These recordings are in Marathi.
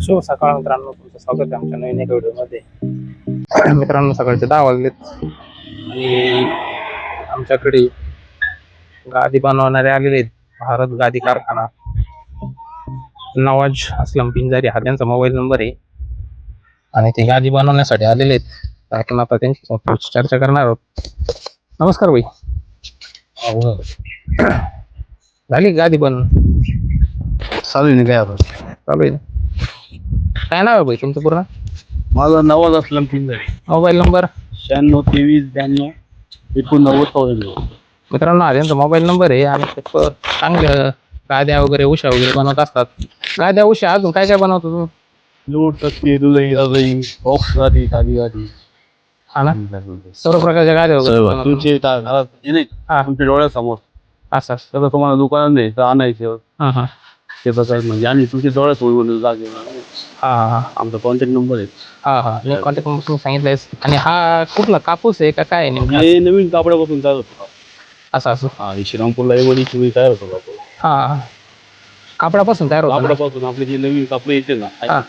शुभ सकाळ मित्रांनो, तुमचं स्वागत आहे आमच्या नवीन एका व्हिडिओमध्ये. मित्रांनो, सकाळचे 10 वाजलेत आणि आमच्याकडे गादी बनवणारे आलेले आहेत. भारत गादी कारखाना, नवाज असलम पिंजारी हा त्यांचा मोबाईल नंबर आहे आणि ते गादी बनवण्यासाठी आलेले आहेत. तर आपण आता त्यांची चर्चा करणार आहोत. नमस्कार भाई. झाली गादी बनवून? चालू आहे काय आपण चालू आहे. काय नाव आहे भाई तुमचं पूर्ण? माझं नवाज असलम पिंजारी. Mobile number 96 23 92 89. मित्रांनो, हा त्यांचा मोबाईल नंबर आहे आणि ते चांगलं गाद्या वगैरे उशा वगैरे बनवत असतात. गाद्या उशा अजून काय काय बनवतो तू? लोट टक्के दुलई बॉक्स गाडी खाली गाडी हा ना, सर्व प्रकारच्या गाद्या वगैरे बनवतो. तुमचे घरात हे नाही हा, तुमच्या डोळ्यासमोर असं असं. तसं तुम्हाला दुकानात द्यायचं आणायचं हा हा ते कसं म्हणजे आणि तुमच्या डोळ्यासमोर जागे हा हा आमचा कॉन्टॅक्ट नंबर आहे. हा हा मी कॉन्टॅक्ट नंबर तुम्ही सांगितलंय. आणि हा कुठला कापूस आहे का काय आहे नेमका? हे नवीन कापडापासून तयार होतो. असं असं. हा श्रीरामपूरला एवढी तुम्ही तयार होतो कापड. हा, कापडापासून तयार होतं ना? कापडापासून आपले जे नवीन कापड येते ना हा.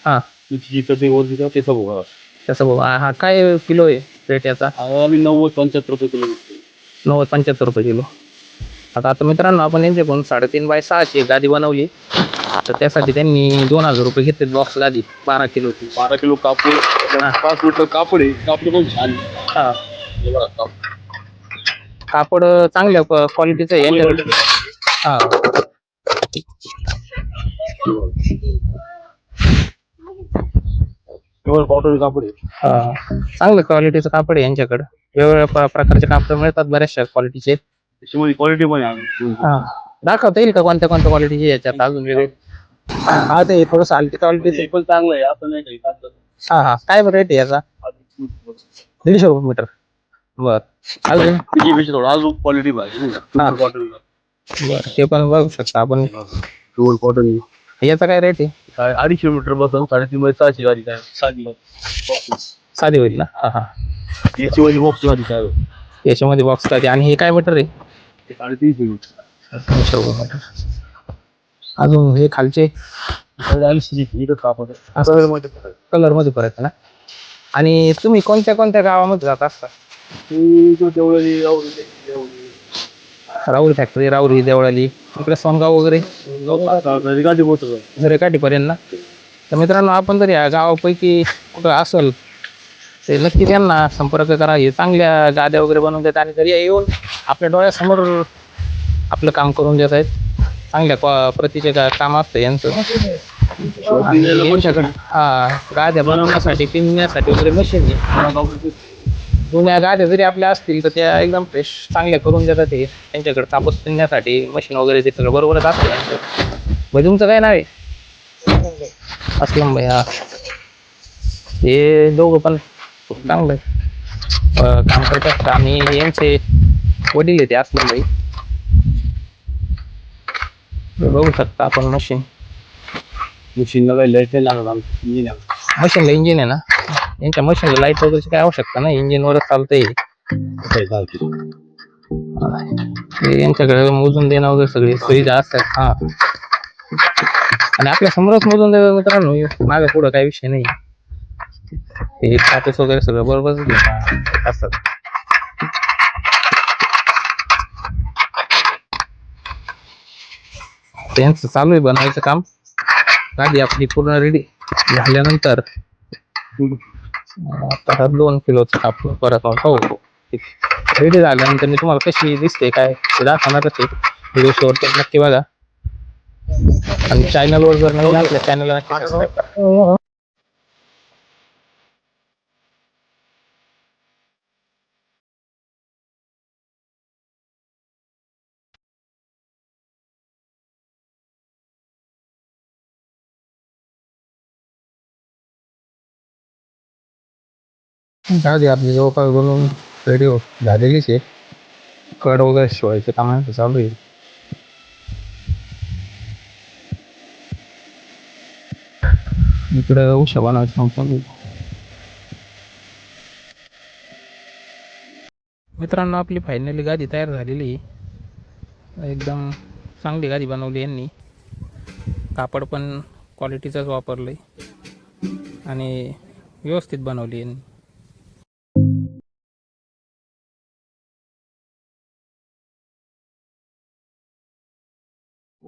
हा, तुमची कटिंग वरती त्याचा बघा. तसं बघा. हा काय किलो आहे रेट याचा? आम्ही 90-75 रुपये किलो विकतो. 90-75 रुपये किलो. आता मित्रांनो, आपण यांच्याकडून 3.5 बाय 6 गादी बनवली. तर त्यासाठी त्यांनी 2000 रुपये घेतले. बॉक्स गादी 12 किलोची. 12 किलो कापड 5 मीटर कापड आहे. कापड पण छान आहे. हा, हे बघा कापड. कापड चांगल्या क्वालिटीचं आहे यांच्याकडे. हा, प्युअर कॉटन कापड आहे. हा, चांगलं क्वालिटीचं कापड आहे यांच्याकडे. वेगवेगळ्या प्रकारचे कापड मिळतात, बऱ्याचशा क्वालिटीचे. त्याच्यामध्ये क्वालिटी पण आहे. हा, दाखवता येईल का कोणत्या कोणत्या क्वालिटीचे याच्यात अजून वेगळे? हा, ते थोडंसं हलकी क्वालिटीचे. ते पण चांगलं आहे असं नाही काही. हा हा, काय रेट आहे याचा? 150 रुपये मीटर. बर, अजून? त्याच्यापेक्षा थोडं अजून क्वालिटी पाहिजे. हा. कॉटन बरं, ते पण बघू शकता आपण. प्युअर कॉटन याचा काय रेट आहे? 250 मीटर बसून 3.5 बाय 6 गाडी काय साधी साधी होईल ना? हा हा, याची मध्ये बॉक्स गाडी काय याच्यामध्ये बॉक्स साधी. आणि हे काय मीटर आहे? 350 मीटर. 300 रुपये मीटर. अजून हे खालचे कापड कलर मध्ये परत आहे ना? आणि तुम्ही कोणत्या कोणत्या गावामध्ये जात असता? राहुरी फॅक्टरी, राहुरी, देवळाली, इकडे सोनगाव वगैरे, झरेकाठीपर्यंत ना? तर मित्रांनो, आपण जर या गावापैकी कुठं असेल ते नक्की त्यांना संपर्क करा. हे चांगल्या गाद्या वगैरे बनवून देतात आणि तरी येऊन आपल्या डोळ्यासमोर आपलं काम करून देत आहेत. चांगल्या प्रतीचे काम असतं यांचं. यांच्याकडे हा, गाद्या बनवण्यासाठी, पिंजण्यासाठी वगैरे मशीन आहे. जुन्या गाद्या जरी आपल्या असतील तर त्या एकदम फ्रेश चांगल्या करून देतात. ते त्यांच्याकडे कापूस पिंजण्यासाठी मशीन वगैरे ते सगळं बरोबरच असतं. भाई, तुमचं काय नाव आहे? असलम भाई. हा, हे दोघं पण खूप चांगलं काम करतात. आणि यांचे वडील आहे ते असलम भाई. बघू शकता आपण मशीनला इंजिन आहे ना? यांच्या मशीनला लाईट वगैरे काय आवश्यकता नाही, इंजिनवरच चालतंय. यांच्याकडे मोजून देणं वगैरे सगळी सुविधा असतात. हा, आणि आपल्या समोरच मोजून देतात मित्रांनो. मागे पुढं काही विषय नाही. हे कापूस वगैरे सगळं बरोबर असतात. त्यांचं चालू आहे बनवायचं काम. गाडी आपली पूर्ण रेडी झाल्यानंतर आता 2 किलोचं कापूस परत हो रेडी झाल्यानंतर मी तुम्हाला कशी दिसते काय ते दाखवणारच आहे. व्हिडिओ शेवटपर्यंत नक्की बघा. आणि चॅनलवर जर नवीन असल्या चॅनलला नक्की सबस्क्राईब करा. गाडी आपली जवळपास बनवून रेडी झालेलीच आहे. कड वगैरे शिवायचं काम चालू आहे. इकडं उशा बनवायचं काम चालू आहे. मित्रांनो, आपली फायनली गादी तयार झालेली आहे. एकदम चांगली गादी बनवली यांनी. कापड पण क्वालिटीचाच वापरलं आहे आणि व्यवस्थित बनवली आहे.